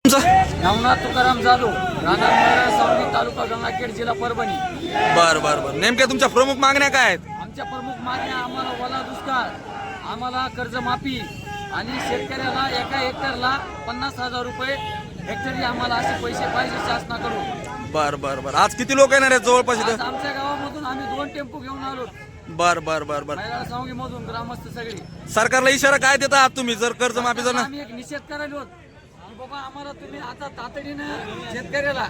नवनाथ तुकाराम जाधव, राहणार सावंगी, तालुका गंगाखेड, जिल्हा परभणी. बर बर बर. नेमक्या तुमच्या प्रमुख मागण्या काय आहेत? आमच्या प्रमुख मागण्या आम्हाला ओला दुष्काळ, आम्हाला कर्जमाफी आणि शेतकऱ्याला एका हेक्टरला 50,000 रुपये हेक्टरी आम्हाला असे पैसे पाहिजे शासनाकडून. बर बर बर. आज किती लोक येणार आहेत जवळपास आज इथं? आमच्या गावामधून आम्ही 2 टेम्पो घेऊन आलो. बर बर बर बर. सावंगी मधून ग्रामस्थ सगळी. सरकारला इशारा काय देता आहात तुम्ही जर कर्जमाफी जर आम्ही एक निषेध करायला होत की बाबा आम्हाला तुम्ही आता तातडीनं शेतकऱ्याला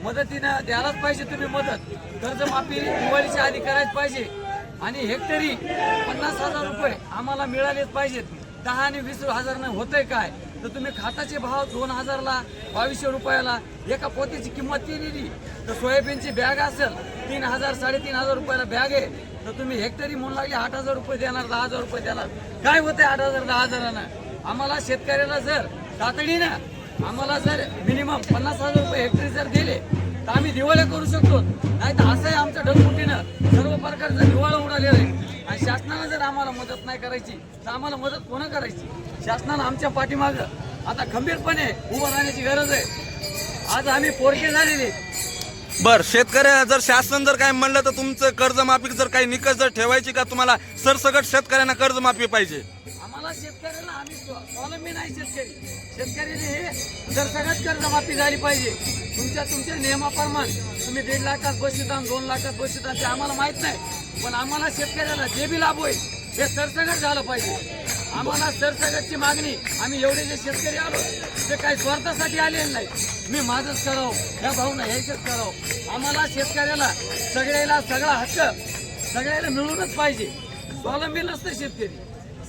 मदतीनं द्यायलाच पाहिजे. तुम्ही मदत कर्जमाफी दिवाळीच्या आधी करायच पाहिजे आणि हेक्टरी 50,000 रुपये आम्हाला मिळालेच पाहिजेत. 10 आणि 20,000 होतंय काय तर तुम्ही खाताचे भाव 2,000ला 2,200 रुपयाला एका पोत्याची किंमत केलेली तर सोयाबीनची बॅग असेल 3,000 3,500 रुपयाला बॅग आहे तर तुम्ही हेक्टरी म्हणून लागले 8,000 रुपये देणार, 10,000 रुपये देणार. काय होतंय 8,000 10,000? आम्हाला शेतकऱ्याला जर तातडीनं आम्हाला जर मिनिमम 50,000 रुपये हेक्टरी जर दिले तर आम्ही दिवाळी करू शकतो. नाही तर असं आहे आमच्या ढगफुटीनं सर्व प्रकारचं दिवाळं उडालेलं आहे आणि शासनानं जर आम्हाला मदत नाही करायची तर आम्हाला मदत कोण करायची? शासनानं आमच्या पाठीमागं आता खंबीरपणे उभं राहण्याची गरज आहे. आज आम्ही पोरके झालेले. बर. शेतकऱ्या जर शासन जर काय म्हणलं तर तुमचं कर्जमाफी जर काही निकष जर ठेवायची का तुम्हाला सरसकट शेतकऱ्यांना कर्जमाफी पाहिजे? आम्हाला शेतकऱ्याला आम्ही स्वावलंबी नाही. शेतकऱ्याने हे जर सगळ्यात कर्जमाफी झाली पाहिजे. तुमच्या नियमाप्रमाणे तुम्ही 1.5 लाखात बसता 2 लाखात बसता ते आम्हाला माहित नाही पण आम्हाला शेतकऱ्याला जे बी लाभ होईल हे सरसकट झालं पाहिजे. आम्हाला सरसकटची मागणी. आम्ही एवढे जे शेतकरी आलो ते काही स्वार्थासाठी आलेले नाही. मी माझंच करावं ह्या भाऊनं ह्याचंच करावं. आम्हाला शेतकऱ्याला सगळा हक्क सगळ्याला मिळूनच पाहिजे. स्वावलंबी नसतं शेतकरी.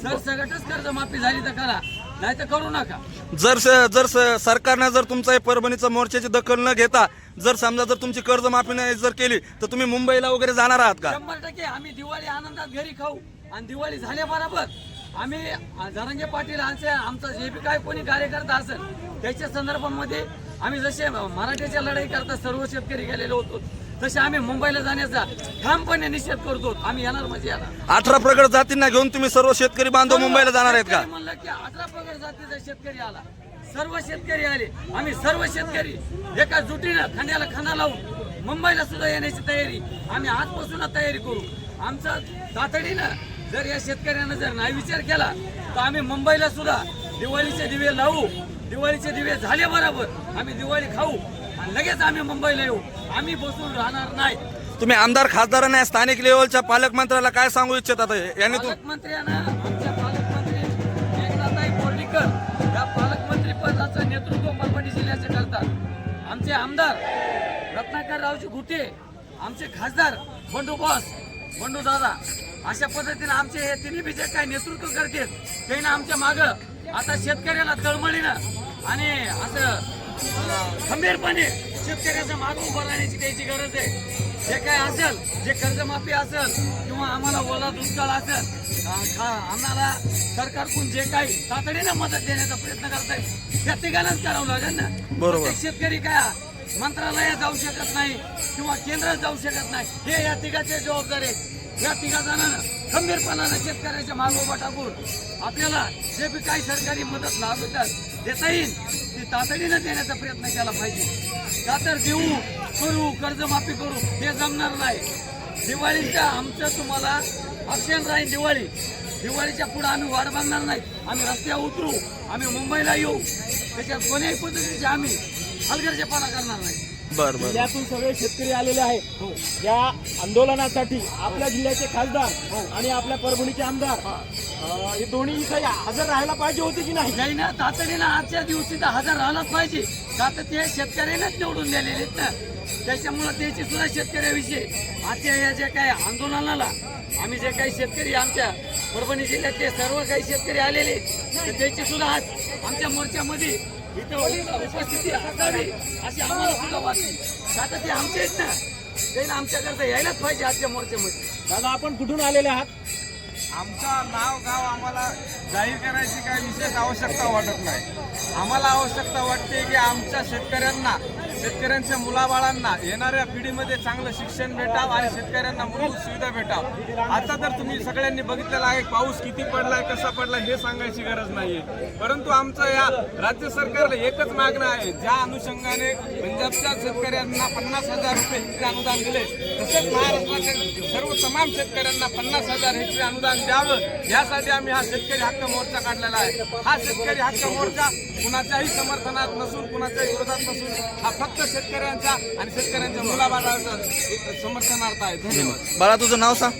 सरसकटच कर्जमाफी झाली तर करा नाही तर करू नका. जर सरकारने जर तुमचा परभणीचा मोर्चाची दखल न घेता जर समजा जर तुमची कर्जमाफी नाही जर केली तर तुम्ही मुंबईला वगैरे जाणार आहात का? 100% आम्ही दिवाळी आनंदात घरी खाऊ आणि दिवाळी झाल्याबरोबर आम्ही जरांगे पाटील आमचा जे बी काय कोणी कार्यकर्ता असेल त्याच्या संदर्भामध्ये आम्ही जसे मराठीच्या लढाई करता सर्व शेतकरी गेलेलो होतो तसे आम्ही मुंबईला जाण्याचा ठामपणे निषेध करतो. आम्ही येणार म्हणजे येणार. 18 प्रगत जातींना घेऊन तुम्ही सर्व शेतकरी बांधव मुंबईला जाणार आहेत का? म्हणलं की 18 प्रगत जातीचा शेतकरी आला, सर्व शेतकरी आले. आम्ही सर्व शेतकरी एका जुटीनं खांद्याला खांदा लावून मुंबईला सुद्धा येण्याची तयारी आम्ही आजपासूनच तयारी करू. आमचं तातडीनं जर या शेतकऱ्यांना जर नाही विचार केला तर आम्ही मुंबईला सुद्धा दिवाळीचे दिवे लावू. दिवाळीचे दिवे झाल्याबरोबर आम्ही दिवाळी खाऊ आणि लगेच आम्ही मुंबईला येऊ. आम्ही बसून राहणार नाही. तुम्ही आमदार खासदारांना स्थानिक लेवलच्या पालकमंत्र्याला काय सांगू इच्छितात? यांनी पालकमंत्र्यांना आमच्या पालकमंत्री एकनाथताई बोर्डीकर या पालकमंत्री पदाचं नेतृत्व परभणी जिल्ह्याचे करतात. आमचे आमदार रत्नाकर रावजी घुटे, आमचे खासदार बंडू दादा अशा पद्धतीने आमचे हे तिन्ही बी जे काही नेतृत्व करतील त्यांना आमच्या मागं आता शेतकऱ्याला तळमळीनं आणि असं खंबीरपणे शेतकऱ्याच्या मागं उभं राहण्याची त्याची गरज आहे. जे काय असेल, जे कर्जमाफी असेल किंवा आम्हाला ओला दुष्काळ असेल, आम्हाला सरकारकडून जे काही तातडीनं मदत देण्याचा प्रयत्न करताय त्या तिघांनाच करावं लागेल ना. बरोबर. शेतकरी काय मंत्रालयात जाऊ शकत नाही किंवा केंद्रात जाऊ शकत नाही. हे या तिघाचे जबाबदारी आहे. या तिघा जणांना खंबीरपणानं शेतकऱ्याच्या मागे उभा टाकून आपल्याला जे बी काही सरकारी मदत लाभ देता येईल ती तातडीनं देण्याचा प्रयत्न केला पाहिजे. का तर देऊ करू कर्जमाफी करू हे जमणार नाही. दिवाळीच्या आमचं तुम्हाला ऑप्शन राहील. दिवाळीच्या पुढे आम्ही वाट बघणार नाही. आम्ही रस्त्यावर उतरू, आम्ही मुंबईला येऊ. त्याच्यात कोण्याही पद्धतीचे आम्ही हलगर्जेपणा करणार नाही. बर बर. जिल्ह्यातून सगळे शेतकरी आलेले आहेत या आंदोलनासाठी. आपल्या जिल्ह्याचे खासदार आणि आपल्या परभणीचे आमदार हे दोन्ही इथे हजर राहायला पाहिजे होते की नाही? नाही ना, तातडीनं आजच्या दिवशी तर हजर राहिलाच पाहिजे. का तर ते शेतकऱ्यांनाच निवडून दिलेले आहेत ना. त्याच्यामुळे त्याची सुद्धा शेतकऱ्याविषयी आजच्या या जे काही आंदोलनाला आम्ही जे काही शेतकरी आमच्या परभणी जिल्ह्यातले सर्व काही शेतकरी आलेले तर त्याची सुद्धा आज आमच्या मोर्चामध्ये इथं उपस्थिती असावी अशी आम्हाला सुद्धा वाटते. आता ते आमचे आहेत ना, त्यांना आमच्याकरता यायलाच पाहिजे आजच्या मोर्चामध्ये. दादा आपण कुठून आलेले आहात? आमचा नाव गाव आम्हाला जाहीर करायची काही विशेष आवश्यकता वाटत नाही. आम्हाला आवश्यकता वाटते की आमच्या शेतकऱ्यांना शेतकऱ्यांच्या मुलाबाळांना येणाऱ्या पिढीमध्ये चांगलं शिक्षण भेटावं आणि शेतकऱ्यांना मूलभूत सुविधा भेटावं. आता तर तुम्ही सगळ्यांनी बघितलेलं आहे पाऊस किती पडलाय कसा पडलाय हे सांगायची गरज नाहीये, परंतु आमचं या राज्य सरकारला एकच मागणं आहे, ज्या अनुषंगाने पंजाबच्या शेतकऱ्यांना 50,000 रुपये हेक्टरी अनुदान दिले तसेच महाराष्ट्रातील सर्व तमाम शेतकऱ्यांना 50,000 हेक्टरी अनुदान द्यावं यासाठी आम्ही हा शेतकरी हक्क मोर्चा काढलेला आहे. हा शेतकरी हक्क मोर्चा कुणाच्याही समर्थनात नसून कुणाच्याही विरोधात नसून हा फक्त शेतकऱ्यांचा आणि शेतकऱ्यांच्या मुलाबाळांचा समर्थनार्थ आहे. धन्यवाद. बाळा तुझं नाव सांग.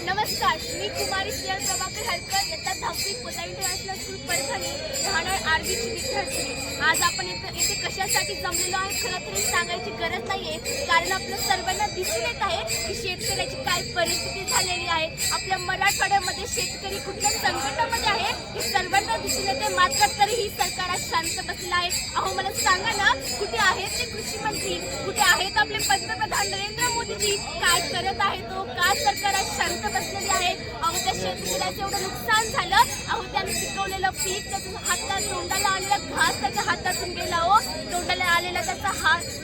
नमस्कार, मी कुमारी स्नेहल प्रभाकर हरकर, इयत्ता 10वी पोता इंटरनॅशनल स्कूल परभणी, राहणार आरबीची विद्यार्थी. आज आपण इथे कशासाठी जमलेलो आहे खरं तरी सांगायची गरज नाहीये, कारण आपलं सर्वांना दिसून येत आहे की शेतकऱ्याची काय परिस्थिती झालेली आहे. आपल्या मराठवाड्यामध्ये शेतकरी कुठल्या संकटामध्ये आहे हे सर्वांना दिसून येते, मात्र तरीही सरकार आज शांत बसलेलं आहे. अहो मला सांगा ना, कुठे आहेत ते कृषी मंत्री, कुठे आहेत आपले पंतप्रधान नरेंद्र मोदीजी, काय करत आहे तो, का सरकार आज शांत बसलेली आहे. अहो त्या शेतकऱ्याचं एवढं नुकसान झालं, अहो त्याने पिकवलेलं पीक, त्याच्या हातात तोंडाला आलेला घास त्याच्या हातातून गेला, हो तोंडाला आलेला त्याचा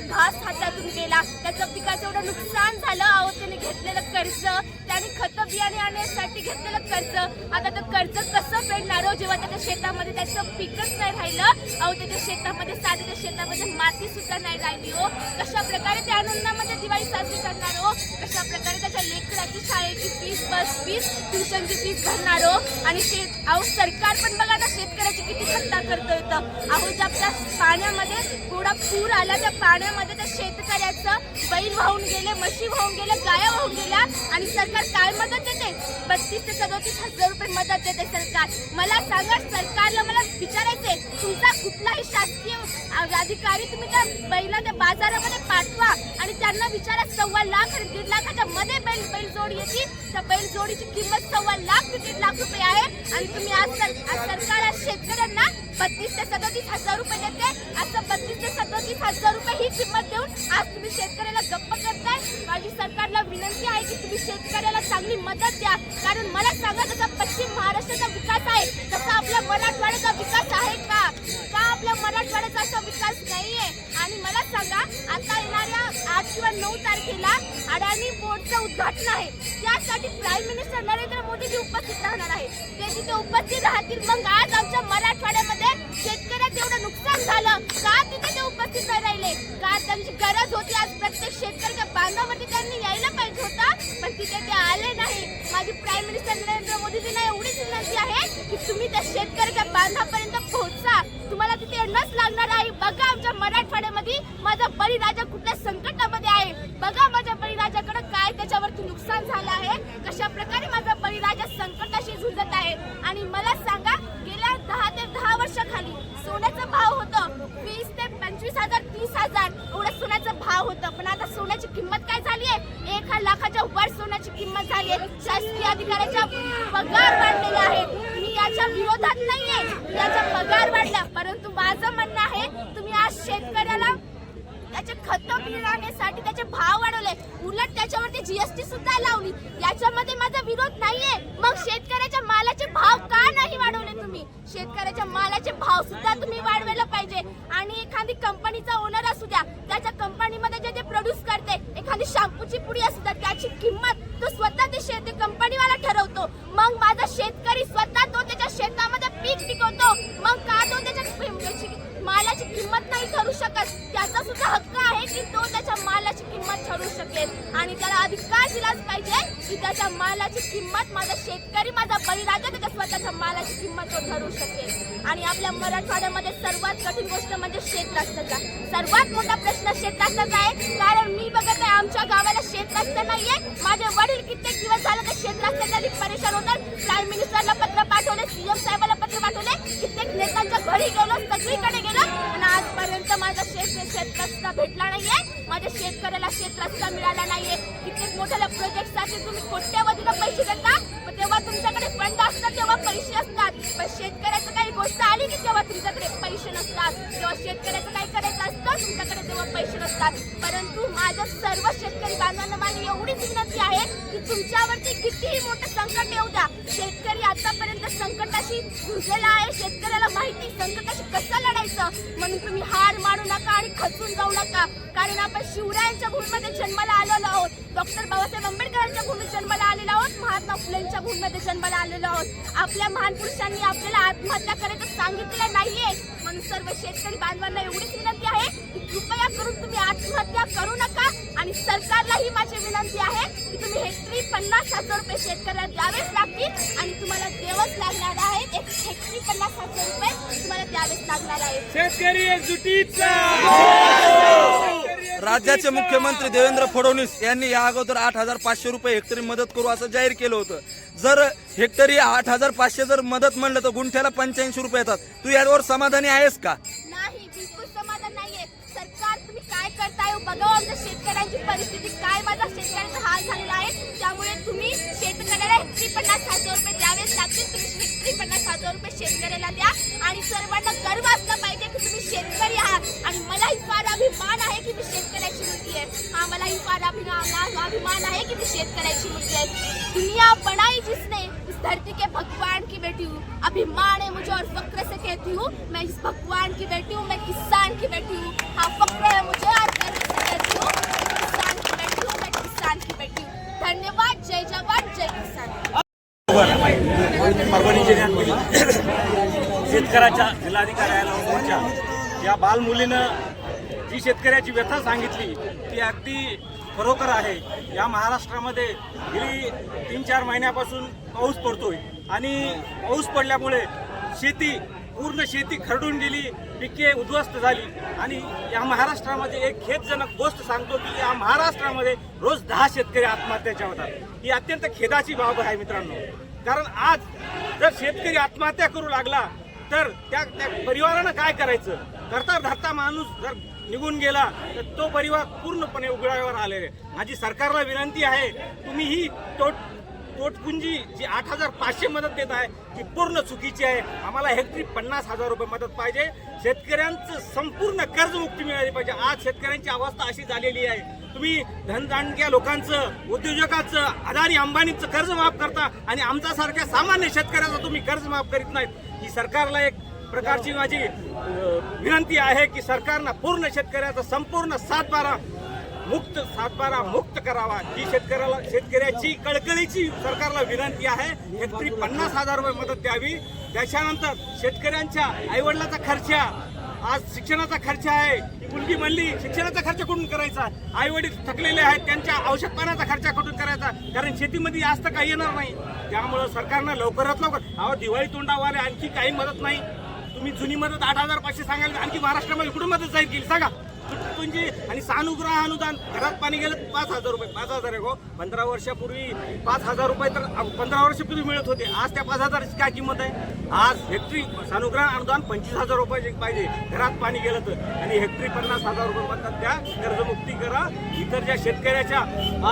घास हातातून गेला, त्याचं पिकाचं एवढं नुकसान झालं. अहो त्याने घेतलेलं कर्ज, त्याने खतं बियाणे आणण्यासाठी घेतलेलं कर्ज, आता ते कर्ज कसं फेडणार हो जेव्हा त्याच्या शेतामध्ये त्याचं पिकच नाही राहिलं. अहो त्याच्या शेतामध्ये साध्या शेतामध्ये माती सुद्धा नाही राहिली. हो कशा प्रकारे त्या आनंदामध्ये दिवाळी साजरी करणार, हो कशा प्रकारे त्याच्या लेकराची शाळेची फीस, बस फीस, ट्युशनची फीस भरणार. हो आणि अहो सरकार पण बघा ना शेतकऱ्याची किती हत्या करतो येतं. अहो ज्या पाण्यामध्ये थोडा पूर आला, त्या पाण्यामध्ये त्या शेतकऱ्याचं बैल वाहून गेले, म्हशी वाहून गेले, गाया वाहून गेल्या आणि सरकार काय मदत देते? 32 ते 37 हजार रुपये मदत देते सरकार. मला सांगा, सरकारला मला विचारायचंय, तुमचा कुठलाही शासकीय अधिकारी तुम्ही त्या बैला त्या बाजारामध्ये पाठवा आणि त्यांना विचारा 1.25 लाख आणि 1.5 लाखाच्या मध्ये बैल जोडी येते. त्या बैल जोडीची किंमत 1.25 लाख ते 1.5 लाख रुपये आहे आणि तुम्ही आज सरकार आज शेतकऱ्यांना 32 ते 37 हजार रुपये देते. असं 32 ते 37 हजार रुपये ही किंमत देऊन आज तुम्ही शेतकऱ्याला गप्प करताय. माझी सरकारला विनंती आहे की तुम्ही शेतकऱ्याला चांगली मदत द्या, कारण मला सांगा जसा पश्चिम महाराष्ट्राचा विकास आहे तसा आपल्या मराठवाड्याचा विकास आहे का? आपल्या मराठवाड्याचा असा विकास नाहीये. आणि मला सांगा, आता येणाऱ्या 8 किंवा 9 तारखेला अडाणी पोर्टचं उद्घाटन आहे, त्यासाठी प्राईम मिनिस्टर नरेंद्र मोदीजी उपस्थित राहणार आहे. ते तिथे उपस्थित राहतील. मग आज आमच्या मराठवाड्यामध्ये शेतकऱ्याचं एवढं नुकसान झालं का तिथे ते उपस्थित नाही राहिले? का त्यांची गरज होती? आज प्रत्येक शेतकऱ्याच्या बांधावरती त्यांनी यायला पाहिजे होता, पण तिथे ते आले नाही. माझी प्राईम मिनिस्टर नरेंद्र मोदीजींना एवढीच विनंती आहे की तुम्ही त्या शेतकऱ्याच्या बांधापर्यंत पोहोचा. तुम्हाला तिथे येणंच लागणार आहे. बघा आमच्या मराठवाड्यामध्ये माझा बळीराजा कुठल्या संकटामध्ये आहे, बघा माझ्या बळीराजाकडे काय त्याच्यावरती नुकसान झालं आहे, कशा प्रकारे माझा बळीराजा संकटाशी झुंजत आहे. आणि मला सांगा, गेल्या 10 ते 10 वर्षाखाली सोन्याचा भाव होतं 20 ते 25 हजार 30 हजार एवढं सोन्याचा भाव होतं, पण आता सोन्याची किंमत काय झाली आहे? 1 लाखाच्या वर सोन्याची किंमत झाली आहे. शासकीय अधिकाऱ्याच्या पगार वाढलेले आहेत. मी याच्या विरोधात नाहीये, याचा पगार वाढला, परंतु माझं म्हणणं आहे तुम्ही आज शेतकऱ्याला त्याचे खतं मिळवण्यासाठी त्याचे भाव वाढवले, उलट त्याच्यावरती जीएसटी सुद्धा लावली. याच्यामध्ये माझा विरोध नाहीये. मग शेतकऱ्याच्या मालाचे भाव का नाही वाढवले तुम्ही? शेतकऱ्याच्या मालाचे भाव सुद्धा तुम्ही वाढवायला पाहिजे. आणि एखादी कंपनीचा ओनर असू द्या, त्याच्या कंपनीमध्ये जे प्रोड्यूस करते, एखादी शॅम्पूची पुडी असू द्या, त्याची किंमत तो स्वतः ते कंपनीवाला ठरवतो. मग माझा शेतकरी स्वतः तो त्याच्या शेतामध्ये पीक पिकवतो, मग का तो त्याच्या मालाची किंमत नाही ठरू शकत? त्याचा सुद्धा हक्क आहे की तो त्याच्या मालाची किंमत ठरवू शकेल आणि त्याला अधिकार दिलाच पाहिजे की त्याच्या मालाची किंमत माझा शेतकरी, माझा बळीराजा त्याच्या स्वतःच्या मालाची किंमत तो ठरवू शकेल. आणि आपल्या मराठवाड्यामध्ये सर्वात कठीण गोष्ट म्हणजे शेतरस्त्याचा. सर्वात मोठा प्रश्न शेतरस्त्याचा आहे, कारण मी बघत आहे आमच्या गावाला शेतरस्ता नाहीये. माझे वडील कित्येक दिवस झाले त्या शेतरस्त्यासाठी परेशान होतात. प्राईम मिनिस्टरला पत्र पाठवले, सीएम साहेबांना पत्र पाठवले, कित्येक नेत्यांच्या घरी गेलो, सगळीकडे गेलो, पण आजपर्यंत माझा शेतरस्ता भेटला नाहीये. माझ्या शेतकऱ्याला शेतरस्ता मिळाला नाहीये. कित्येक मोठ्या प्रोजेक्टसाठी तुम्ही कोट्यवधीला पैसे देता, पण तेव्हा तुमच्याकडे फंड असतात, तेव्हा पैसे असतात, पण शेतकऱ्याचं काही गोष्ट आली की तेव्हा तुमच्याकडे पैसे नसतात. नसतात, जेव्हा शेतकऱ्याचं काही करायचं असतं तुमच्याकडे तेव्हा पैसे नसतात. परंतु माझ्या सर्व शेतकरी बांधवांना माझी एवढीच विनंती आहे की तुमच्यावरती कितीही मोठं संकट येऊ द्या, शेतकरी आतापर्यंत संकटाशी झुंजलेला आहे. शेतकऱ्याला माहिती संकटाशी कसं लढायचं, म्हणून तुम्ही हार मानू नका आणि खचून जाऊ नका. कारण आपण शिवरायांच्या भूमीमध्ये जन्माला आलेलो आहोत, डॉक्टर बाबासाहेब आंबेडकरांच्या भूमीत जन्माला आलेलो आहोत, महात्मा फुलेंच्या भूमीमध्ये जन्माला आलेलो आहोत. आपल्या महान पुरुषांनी आपल्याला आत्महत्या करायचं सांगितलेलं नाहीये. म्हणून सर्व शेतकरी बांधवांना एवढीच विनंती आहे की कृपया करून तुम्ही आत्महत्या करू नका. आणि सरकारलाही माझी विनंती आहे की तुम्ही हेक्टरी 50,000 रुपये शेतकऱ्याला द्यावेच लागतील आणि तुम्हाला देवच लागणार आहेत. एक हेक्टरी 50,000 रुपये तुम्हाला द्यावेच लागणार आहेत. शेतकरी एकजुटीचा राज्याचे मुख्यमंत्री देवेंद्र फडणवीस यांनी या अगोदर 8,500 रुपये हेक्टरी मदत करू असं जाहीर केलं होतं. जर हेक्टरी 8,500 जर मदत म्हणलं तर गुंठ्याला 85 रुपये येतात. तू यावर समाधानी आहेस का? नाही, बिलकुल समाधान नाहीये. सरकार तुम्ही काय करताय बघा, आमच्या शेतकऱ्यांची परिस्थिती काय, माझा शेतकऱ्यांचा हाल झालेला आहे. त्यामुळे तुम्ही शेतकऱ्याला हेक्टरी 50,000 रुपये द्यावेच लागतील. तुम्ही हेक्टरी 50,000 रुपये शेतकऱ्याला द्या आणि सर्वांना गर्व असला पाहिजे की तुम्ही शेतकरी आहात. आणि मलाही फार अभिमान आहे की मी शेतकऱ्याची मुलगी आहे. हा, मलाही फार अभिमान आहे की मी शेतकऱ्याची मुलगी आहे. दुनिया बनाई जिसने इस धरती के भगवान की बेटी हूँ, अभिमान है मुझे और फक्र से कहती हूँ मैं इस भगवान की बेटी हूँ, मैं किसान की बेटी हूँ. हाँ, फक्र है मुझे और गर्व से कहती हूँ मैं किसान की बेटी हूँ, मैं किसान की बेटी हूँ. धन्यवाद. जय जवान, जय किसान. परभणी जिल्ह्यातील शेतकऱ्याच्या जिल्हाधिकाऱ्याला मोर्चा या बालमुलीनं जी शेतकऱ्याची व्यथा सांगितली ती अगदी खरोखर आहे. या महाराष्ट्रामध्ये गेली 3-4 महिन्यापासून पाऊस पडतोय आणि पाऊस पडल्यामुळे पूर्ण शेती खरडून गेली, पिके उद्ध्वस्त झाली. आणि या महाराष्ट्रामध्ये एक खेदजनक गोष्ट सांगतो की या महाराष्ट्रामध्ये रोज 10 शेतकरी आत्महत्याच्या होतात. ही अत्यंत खेदाची बाब आहे मित्रांनो. कारण आज जर शेतकरी आत्महत्या करू लागला तर त्या परिवारानं काय करायचं? करता धरता माणूस जर निघून गेला तर तो परिवार पूर्णपणे उघड्यावर आलेले. माझी सरकारला विनंती आहे, तुम्ही ही तोटपुंजी जी 8,500 मदत देत आहे ती पूर्ण चुकीची आहे. आम्हाला हेक्टरी 50,000 रुपये मदत पाहिजे. शेतकऱ्यांचं संपूर्ण कर्जमुक्ती मिळाली पाहिजे. आज शेतकऱ्यांची अवस्था अशी झालेली आहे, तुम्ही धनदांडक्या लोकांचं, उद्योजकाचं, अदानी अंबानीचं कर्ज माफ करता आणि आमच्यासारख्या सामान्य शेतकऱ्याचं तुम्ही कर्ज माफ करीत नाहीत. ही सरकारला एक प्रकारची माझी विनंती आहे की सरकारनं पूर्ण शेतकऱ्याचा संपूर्ण 7/12 मुक्त करावा. ही शेतकऱ्याची कळकळीची सरकारला विनंती आहे. हेक्टरी 50,000 रुपये मदत द्यावी. त्याच्यानंतर शेतकऱ्यांच्या आईवडिलाचा खर्च, आज शिक्षणाचा खर्च आहे. मुलगी म्हणली शिक्षणाचा खर्च कुठून करायचा? आईवडील थकलेले आहेत, त्यांच्या औषध पाण्याचा खर्च कुठून करायचा? कारण शेतीमध्ये जास्त काही येणार नाही. त्यामुळं सरकारनं लवकरात लवकर दिवाळी तोंडावर आणखी काही मदत नाही. तुम्ही जुनी मदत 8,500 सांगायला आणखी महाराष्ट्रामध्ये कुठून मदत जाईल केली सांगा? तुमची आणि सानुग्रह अनुदान घरात पाणी गेलं 5,000 रुपये. 5,000 आहे गो. 15 वर्षापूर्वी 5,000 रुपये तर 15 वर्षापूर्वी मिळत होते. आज त्या 5,000ची काय किंमत आहे? आज हेक्टरी सानुग्रह अनुदान 25,000 रुपये पाहिजे घरात पाणी गेलं तर. आणि हेक्टरी 50,000 रुपये मदत द्या, कर्जमुक्ती करा. इतर ज्या शेतकऱ्याच्या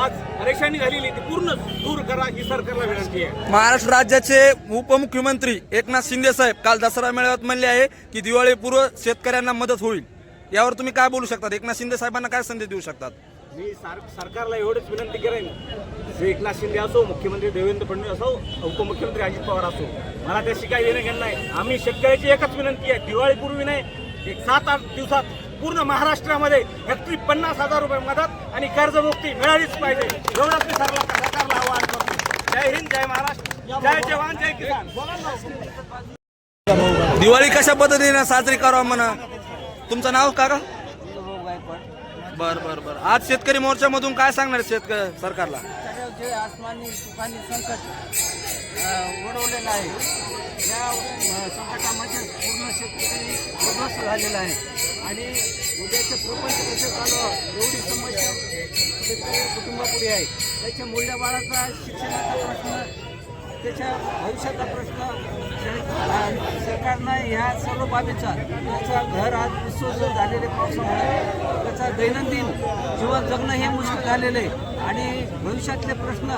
आज परेशानी झालेली ती पूर्ण दूर करा, ही सरकारला विनंती आहे. महाराष्ट्र राज्याचे उपमुख्यमंत्री एकनाथ शिंदे साहेब काल दसरा मेळाव्यात म्हणले आहे की दिवाळीपूर्व शेतकऱ्यांना मदत होईल. यावर तुम्ही काय बोलू शकतात? एकनाथ शिंदे साहेबांना काय संदेश देऊ शकतात? मी सरकारला एवढंच विनंती करेन, एकनाथ शिंदे असो, मुख्यमंत्री देवेंद्र फडणवीस असो, उपमुख्यमंत्री अजित पवार असो, मला त्याशी काही येणं घेणं नाही. आम्ही शेतकऱ्याची एकच विनंती आहे, दिवाळीपूर्वी नाही, एक 7-8 दिवसात पूर्ण महाराष्ट्रामध्ये हेक्टरी 50,000 रुपये मदत आणि कर्जमुक्ती मिळालीच पाहिजे. एवढंच मी सरकारला आवाहन करतो. जय हिंद, जय महाराष्ट्र, जय जवान, जय किसान. दिवाळी कशा पद्धतीने साजरी करावं म्हणा? तुमचं नाव काका? बर. आज शेतकरी मोर्चामधून काय सांगणार सरकारला? जे आसमानी तुफानी संकट ओढवलेलं आहे, या संकटामध्ये पूर्ण शेतकरी उद्ध्वस्त झालेला आहे. आणि उद्याचे प्रपंच कसे चालवावं एवढी समस्या शेतकरी कुटुंबापुढे आहे. त्याच्या मूल्यवाढाचा, शिक्षणाचा प्रश्न, त्याच्या भविष्याचा प्रश्न सरकारनं ह्या सर्व बाबीचा त्याचा घर आज विसर्जन झालेले पावसामुळे त्याचा दैनंदिन जीवन जगणं हे मुश्किल झालेलं आहे. आणि भविष्यातले प्रश्न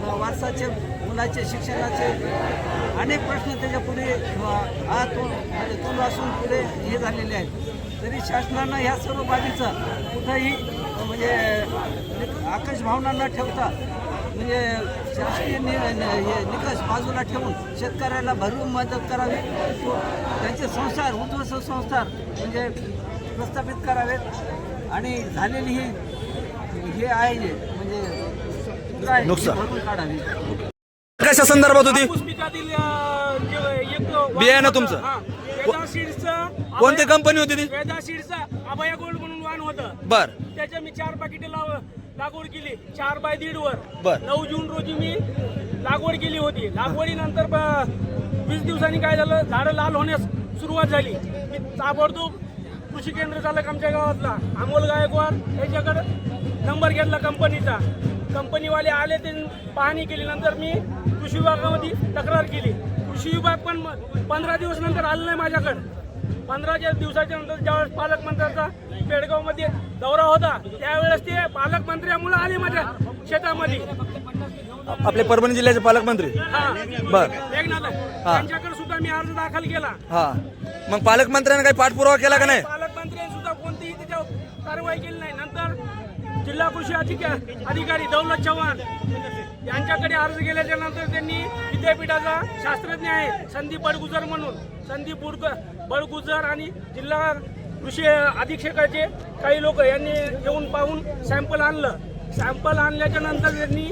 वारसाचे मुलाचे शिक्षणाचे अनेक प्रश्न त्याच्या पुढे म्हणजे तोंड असून पुढे हे झालेले आहेत. तरी शासनानं ह्या सर्व बाबीचं कुठंही म्हणजे आकाश भावना न ठेवता म्हणजे शासकीय निकष बाजूला ठेवून शेतकऱ्याला भरपूर मदत करावी. त्यांचे संसार उद्ध्वस्त संसार म्हणजे प्रस्थापित करावेत आणि झालेली हे आहे म्हणजे काय नुकसान. भरून काढावी. कशा संदर्भात होती पुस्तिकातील बियाणं तुमचं? वेदा सीड्सचं कोणती कंपनी होती ती? वेदा सीड्सचं अभय गोल्ड म्हणून वाण होतं. बर त्याच्या मी 4 पाकिटे लागवड केली 4x1.5 वर. बर. 9 जून रोजी मी लागवड केली होती. लागवडीनंतर 20 दिवसांनी काय झालं, झाडं लाल होण्यास सुरुवात झाली. मी ताबडतोब कृषी केंद्र चालक आमच्या गावातला अमोल गायकवाड याच्याकडे नंबर घेतला कंपनीचा. कंपनीवाले आले, त्यांनी पाहणी केली. नंतर मी कृषी विभागामध्ये तक्रार केली. कृषी विभाग पण 15 दिवस नंतर आलं नाही माझ्याकडे. 15 दिवसाच्या नंतर ज्यावेळेस पालकमंत्र्यांचा पेडगावमध्ये दौरा होता त्यावेळेस ते पालकमंत्र्यामुळे आले माझ्या शेतामध्ये. आपले परभणी जिल्ह्याचे पालकमंत्री. बर. एकनाथ त्यांच्याकडे सुद्धा मी अर्ज दाखल केला. हा, मग पालकमंत्र्यांनी काही पाठपुरावा केला का नाही? पालकमंत्र्यांनी सुद्धा कोणतीही त्याच्यावर कारवाई केली नाही. नंतर जिल्हा कृषी अधिकारी दौलत चव्हाण यांच्याकडे अर्ज केल्याच्या नंतर त्यांनी विद्यापीठाचा शास्त्रज्ञ आहे संदीप बळगुजर म्हणून, संदीप बळगुजर आणि जिल्हा कृषी अधीक्षकाचे काही लोक यांनी येऊन पाहून सॅम्पल आणलं. सॅम्पल आणल्याच्या नंतर त्यांनी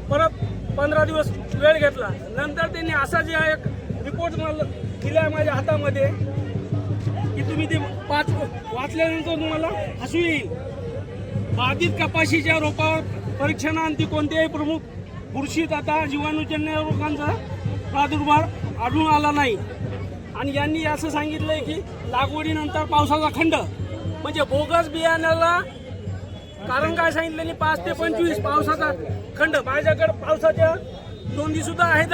परत 15 दिवस वेळ घेतला. नंतर त्यांनी असा जे एक रिपोर्ट मला दिला माझ्या हातामध्ये की तुम्ही ते 5 वाचल्यानंतर तुम्हाला हसू येईल. बाधित कपाशीच्या रोपावर परीक्षणाअंती कोणत्याही प्रमुख बुरशी तथा जीवाणूजन्य रोगांचा प्रादुर्भाव आढळून आला नाही. आणि यांनी असं सांगितलंय की लागवडीनंतर पावसाचा खंड म्हणजे बोगस बियाण्याला कारण काय सांगितलं नाही. 5 ते 25 पावसाचा खंड. माझ्याकडे पावसाच्या नोंदी सुद्धा आहेत.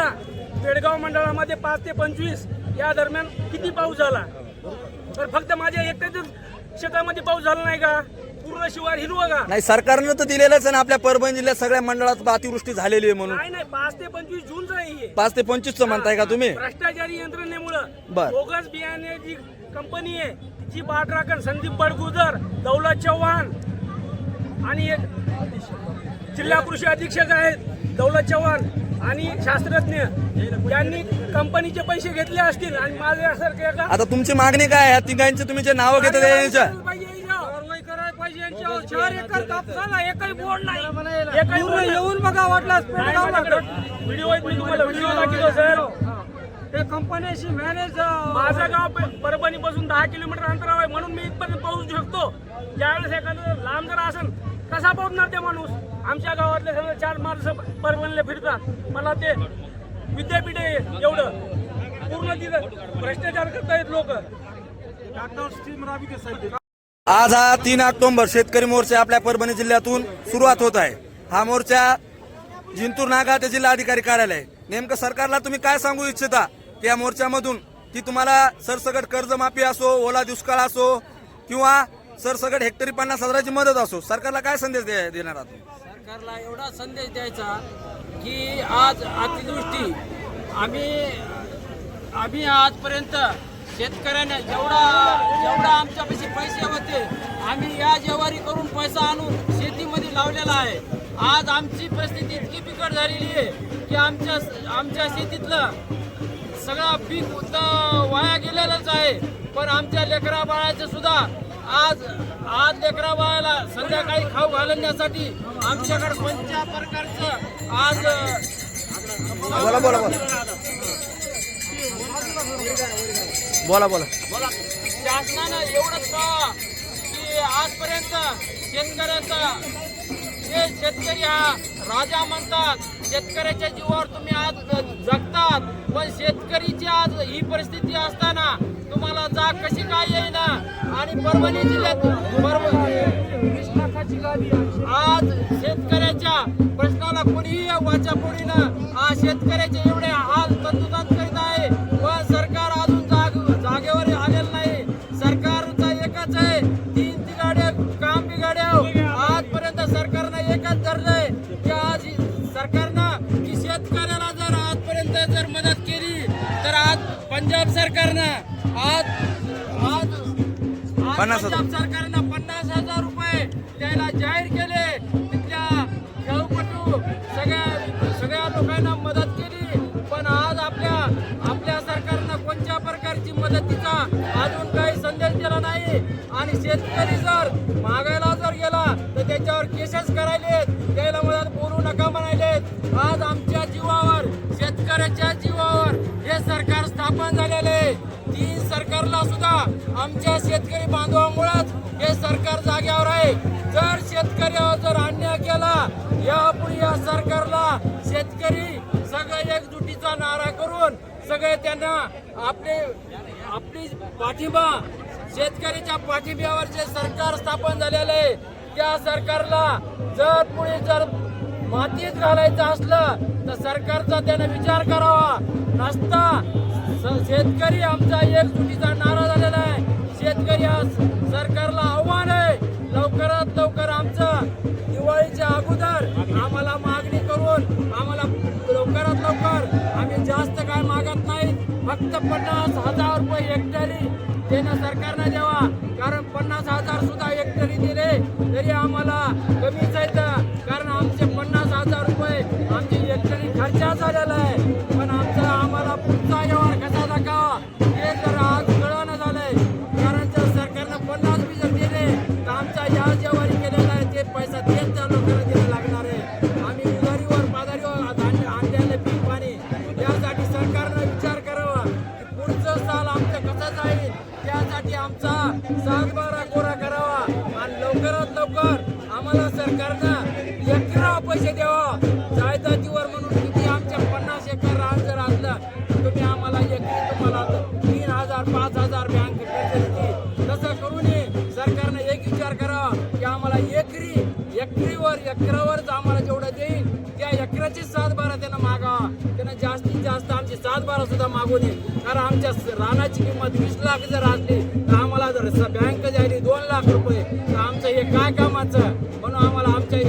पेडगाव मंडळामध्ये 5 ते 25 या दरम्यान किती पाऊस झाला, तर फक्त माझ्या एकट्याच्याच शेतामध्ये पाऊस झाला नाही का? पूर्ण शिवार हिरवं का? नाही, सरकारनं तर दिलेलंच आहे ना. आपल्या परभणी जिल्ह्यात सगळ्या मंडळात अतिवृष्टी झालेली आहे म्हणून. नाही 5 ते 25 जूनचं आहे हे. 5 ते 25 म्हणताय का तुम्ही? भ्रष्टाचारी यंत्रणेमुळे बर. बोगस बियाणे जी कंपनी आहे तिची पाठराखण संदीप बळगुजर, दौलत चव्हाण आणि एक जिल्हा कृषी अधीक्षक आहेत दौलत चव्हाण आणि शास्त्रज्ञ यांनी कंपनीचे पैसे घेतले असतील आणि माझ्यासारखे का आता तुमची मागणी काय आहे? ह्या तिघांची तुम्ही जे नावं घेता त्यांच्या कारवाई करायला पाहिजे यांच्यावर. 4 एकर कापसाला एकही बोर्ड नाही. एकही बोर्ड येऊन बघा वाटलास व्हिडिओ मी तुम्हाला व्हिडिओ दाखवतो सर. ते कंपनीशी मॅनेज माझं गाव परभणीपासून 10 किलोमीटर अंतरावर आहे म्हणून मी इथपर्यंत पोहोचू शकतो. ज्यावेळेस एखादं लांब जर असेल कसा पोहोचणार ते माणूस? आमच्या गावातले सगळे 4 माणसं परभणीला फिरतात. मला ते विद्यापीठ आहे एवढं पूर्ण तिथं भ्रष्टाचार करतायत लोक. आज हा 3 ऑक्टोबर शेतकरी मोर्चा आपल्या परभणी जिल्ह्यातून सुरुवात होत आहे. हा मोर्चा जिंतूर नागा ते जिल्हाधिकारी कार्यालय. नेमकं सरकारला तुम्ही काय सांगू इच्छिता की या मोर्चामधून की तुम्हाला सरसकट कर्जमाफी असो, ओला दुष्काळ असो किंवा सरसकट हेक्टरी 50,000ची मदत असो, सरकारला काय संदेश देणार आहात? सरकारला एवढा संदेश द्यायचा की आज अतिवृष्टी आम्ही आजपर्यंत शेतकऱ्याने जेवढा आमच्यापाशी पैसे होते आम्ही या जेवारी करून पैसा आणून शेतीमध्ये लावलेला आहे. आज आमची परिस्थिती इतकी बिकट झालेली आहे की आमच्या शेतीतलं सगळं पीक वाया गेलेलंच आहे. पण आमच्या लेकरा बाळाचं सुद्धा आज लेकरा बाळाला संध्याकाळी खाऊ घालण्यासाठी आमच्याकडे कोणत्या प्रकारचं आज बोला बोला बोला बोला बोला. शासनानं एवढंच कळावं की आजपर्यंत शेतकरी हा राजा म्हणतात. शेतकऱ्याच्या जीवावर तुम्ही आज जगतात, पण शेतकरीची आज ही परिस्थिती असताना तुम्हाला जाग कशी काय येईना? आणि परभणी जिल्ह्यात आज शेतकऱ्याच्या प्रश्नाला कोणीही वाचापोडीनं आज शेतकऱ्याचे एवढे हाल तंतोतंत करीत आहे, पण सरकार अजून जागेवर आलेलं नाही. सरकारचा एकच आहे, 3 तिगाड्या काम बिगाड्या. आजपर्यंत सरकारनं एकच धरलंय की आज सरकारनं की शेतकऱ्याला जर 50,000. पंजाब सरकारनं 50,000 रुपये त्याला जाहीर केले. तिथल्या खेळपटू सगळ्या लोकांना मदत केली. पण आज आपल्या सरकारनं कोणत्या प्रकारची मदतीचा अजून काही संदेश दिला नाही. आणि शेतकरी जर मागायला जर गेला तर त्याच्यावर केसेस करायलेत, त्याला मदत बोलू नका म्हणायलेत. आज आमच्या जीवावर, शेतकऱ्याच्या जीवावर हे सरकार स्थापन झालेले. 3 सरकारला सुद्धा आमच्या शेतकरी बांधवामुळेच हे सरकार जाग्यावर आहे. जर शेतकऱ्यावर जर अन्याय केला यापुढे या सरकारला शेतकरी सगळे एकजुटीचा नारा करून सगळे त्यांना आपली पाठिंबा, शेतकऱ्याच्या पाठिंब्यावर जे सरकार स्थापन झालेलं आहे त्या सरकारला जर पुढे जर मातीत घालायचं असलं तर सरकारचा त्याने विचार करावा. नसता शेतकरी आमचा एकजुटीचा नारा झालेला आहे. शेतकरी आज सरकारला आव्हान आहे, लवकरात लवकर आमचं दिवाळीच्या अगोदर आम्हाला मागणी करून आम्हाला लवकरात लवकर, आम्ही जास्त काय मागत नाही, फक्त 50,000 रुपये हेक्टरी देणं सरकारनं द्यावा. कारण 50,000 सुद्धा हेक्टरी दिले तरी आम्हाला कमीच आहेत. कारण आमचे 50,000 रुपये आमची हेक्टरी खर्चा झालेला आहे. पण आम्हाला पुढचा व्यवहार कसा दाखवा हे जर आज कळणं झालंय. कारण जर सरकारनं 50 बी जर दिले तर आमचा या व्यवहारी केलेला आहे ते पैसा तेच त्या लोकांना द्यायला लागणार आहे. आम्ही उधारीवर पाधारीवर आणलेले पीक पाणी यासाठी सरकारनं विचार करावा की पुढचं साल आमचं कसं जाईल, त्यासाठी आमचा 7-12 कोरा करावा. आणि लवकरात लवकर आम्हाला सरकारनं एकरा पैसे द्यावा. जायदातीवर म्हणून किती आमच्या 50 एकर रान जर असलं तर तुम्ही आम्हाला एकरी तुम्हाला 3,000 5,000 बँक कर्ज देते. तसं करू नये. सरकारनं एक विचार करावा की आम्हाला एकरावर आम्हाला जेवढं देईल त्या एकराची 7-12 त्यांना मागावा. त्यांना जास्तीत जास्त आमची 7-12 सुद्धा मागू नये. कारण आमच्या रानाची किंमत 20 लाख जर असली तर आम्हाला जर बँक द्यायली 2 लाख रुपये तर आमचं हे काय कामाचं. म्हणून आम्हाला आमची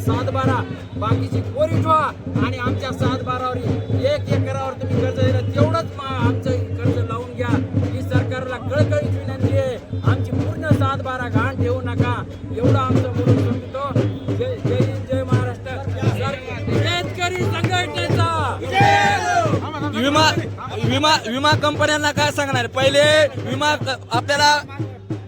7-12 बाकीची कोरी ठेवा आणि आमच्या 7-12वर 1 एकरावर तुम्ही कर्ज दिलं तेवढंच आमचं कर्ज लावून घ्या. ही सरकारला कळकळीत विनंती आहे. आमची पूर्ण 7-12 घाण ठेवू नका. एवढं आमचं बोलून सांगतो. जय हिंद, जय महाराष्ट्र. शेतकरी संघटनेचा विमा कंपन्यांना काय सांगणार. पहिले विमा आपल्याला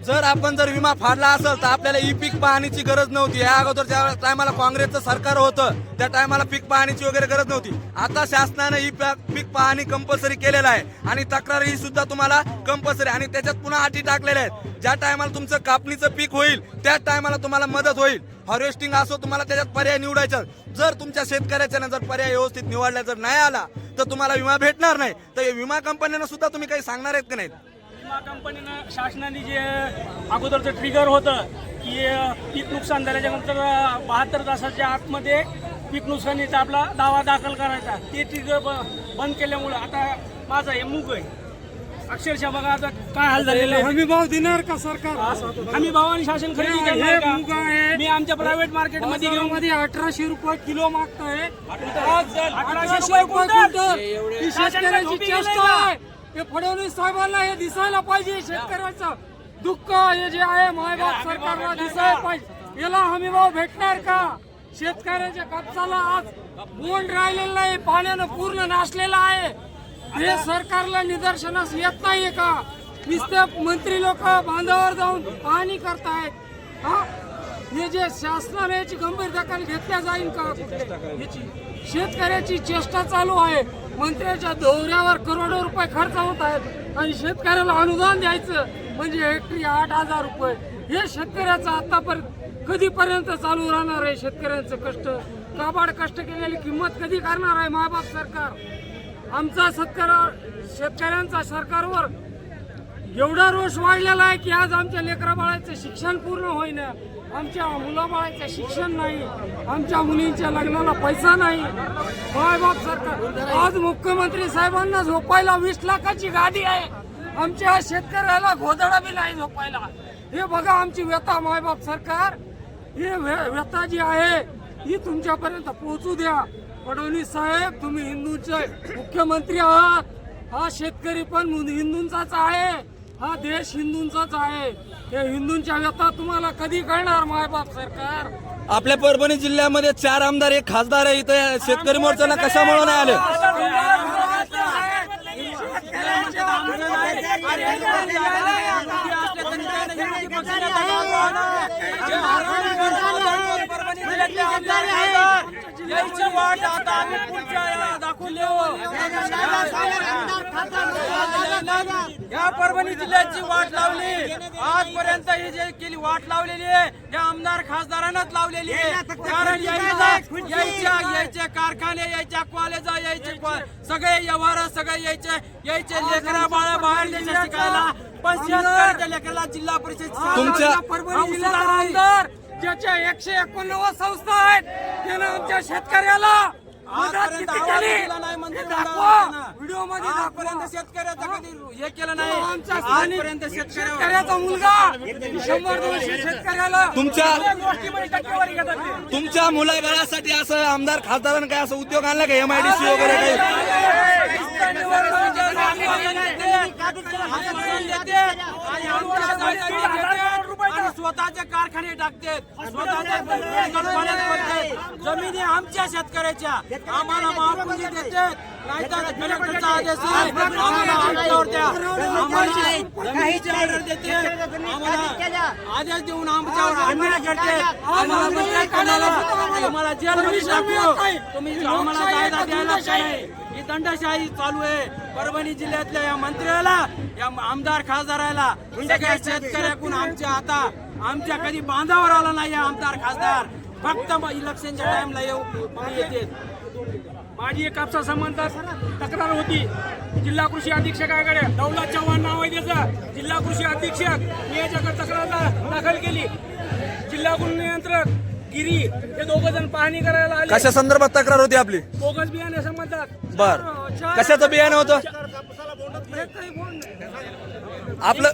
जर विमा फाडला असेल तर आपल्याला ई पीक पाहणीची गरज नव्हती. या अगोदर ज्या टायमाला काँग्रेसचं सरकार होतं त्या टायमाला पीक पाहणीची वगैरे गरज नव्हती. आता शासनानं ई पीक पाहणी कंपल्सरी केलेलं आहे आणि तक्रारी सुद्धा तुम्हाला कंपल्सरी आणि त्याच्यात पुन्हा अटी टाकलेल्या आहेत. ज्या टायमाला तुमचं कापणीचं पीक होईल त्या टायमाला तुम्हाला मदत होईल. हार्वेस्टिंग असो तुम्हाला त्याच्यात पर्याय निवडायचा. जर तुमच्या शेतकऱ्याच्या जर पर्याय व्यवस्थित निवडला जर नाही आला तर तुम्हाला विमा भेटणार नाही. तर विमा कंपन्यांना सुद्धा तुम्ही काही सांगणार आहेत का नाही. विमा कंपनीनं शासनाने जे अगोदरचं ट्रिगर होतं की पीक नुकसान झाल्याच्या नंतर 72 तासाच्या आतमध्ये पीक नुकसानीचा आपला दावा दाखल करायचा, ते ट्रिगर बंद केल्यामुळे आता माझा हे मूग आहे अक्षरशः बघा आता काय हाल झालेला आहे. हमी भाव देणार का सरकार. हमी भावाने शासन खरेदी करणार का? मी आमच्या प्रायव्हेट मार्केट मध्ये घेऊन 1800 रुपये किलो मागताय. 1800 रुपये क्विंटल. ही शेतकऱ्याची चेष्टा आहे. हे फडणवीस साहेबांना हे दिसायला पाहिजे. शेतकऱ्याचं दुःख हे जे आहे मायबाप सरकारला दिसायला पाहिजे. याला हमी भाव भेटणार का. शेतकऱ्याच्या कापसाला आज बोंड राहिलेलं नाही, पाण्यानं पूर्ण नासलेला आहे. हे सरकारला निदर्शनास येत नाहीये का. नुसते मंत्री लोक बांधावर जाऊन पाहणी करतायत. हे जे शासनाने याची गंभीर दखल घेतल्या जाईल का. शेतकऱ्याची चेष्टा चालू आहे. मंत्र्याच्या दौऱ्यावर करोडो रुपये खर्च होत आहेत आणि शेतकऱ्याला अनुदान द्यायचं म्हणजे हेक्टरी 8,000 रुपये. हे शेतकऱ्याचं आतापर्यंत कधीपर्यंत चालू राहणार आहे. शेतकऱ्यांचं कष्ट, काबाड कष्ट केलेली किंमत कधी करणार आहे मायबाप सरकार. आमचा शेतकऱ्यांचा सरकारवर एवढा रोष वाढलेला आहे की आज आमच्या लेकरा बाळाचं शिक्षण पूर्ण होईना, आमच्या मुलाबाळाचं शिक्षण नाही, आमच्या मुलींच्या लग्नाला पैसा नाही. मायबाप सरकार आज मुख्यमंत्री साहेबांना झोपायला 20 लाखाची गादी आहे. आमच्या शेतकऱ्याला घोदडा बी नाही झोपायला. हे बघा आमची व्यथा मायबाप सरकार. ही व्यथा जी आहे ही तुमच्यापर्यंत पोहोचू द्या. फडणवीस साहेब तुम्ही हिंदूंचे मुख्यमंत्री आहात. हा शेतकरी पण हिंदूंचाच आहे. हा देश हिंदूंचाच आहे. हे हिंदूंच्या व्यथा तुम्हाला कधी कळणार मायबाप सरकार? आपल्या परभणी जिल्ह्यामध्ये 4 आमदार 1 खासदार आहे. इथं शेतकरी मोर्चाला कशामुळे नाही आले? यायची वाट आता आम्ही पुढच्या दाखवली या परभणी जिल्ह्याची वाट लावली. आजपर्यंत ही जे केली वाट लावलेली आहे या आमदार खासदारांनाच लावलेली आहे. कारण यायचे कारखाने, यायच्या कॉलेज, यायचे सगळे व्यवहार सगळे यायचे लेकरा बाळा बाहेर देशात शिकायला. पण शेतकऱ्याच्या लेकराला जिल्हा परिषद तुमच्या परभणी जिल्ह्याचा आमदार ज्याच्या 189 संस्था आहेत त्यानं आमच्या शेतकऱ्याला मदत किती केली हे दाखवा. व्हिडिओ मध्ये दाखवा. शेतकऱ्याचं कधी हे केलं नाही. आमच्या आजपर्यंत शेतकऱ्याचा मुलगा 100-200 शेतकऱ्याला तुमच्या मुलाबाळासाठी असं आमदार खासदारांनी काय असं उद्योग आणला का? MIDC वगैरे काही? स्वतःचे कारखाने टाकतात, जमिनी आमच्या शेतकऱ्याच्या आम्हाला महापुंजी देतात. नाहीतर कलेक्टरचा आदेश आहे आम्हाला आमच्यावर द्या. आम्हाला जमिनीची ऑर्डर देते, आम्हाला आदेश देऊन आमच्यावर अन्याय करते. आम्हाला म्हणते कोणाला आम्हाला जेलमध्ये टाकू, तुम्ही आम्हाला कायदा द्यायला नाही. ही दंडशाही चालू आहे परभणी जिल्ह्यातल्या या मंत्र्याला, या आमदार खासदाराला. सगळ्या शेतकऱ्याकडून आमच्या कधी बांधावर आला नाही आमदार खासदार. फक्त इलेक्शनच्या टाइमला येते. माझी एक कापसा संबंधात तक्रार होती जिल्हा कृषी अधीक्षकाकडे. दौलत चव्हाण नाव आहे त्याचं. जिल्हा कृषी अधीक्षक मी याच्याकडे तक्रार दाखल केली. जिल्हा गुण नियंत्रक गिरी हे 2 जण पाहणी करायला आले. कशा संदर्भात तक्रार होती आपली? बोगस बियाणे संबंधात. बर, कशाचं बियाणं होतं आपलं?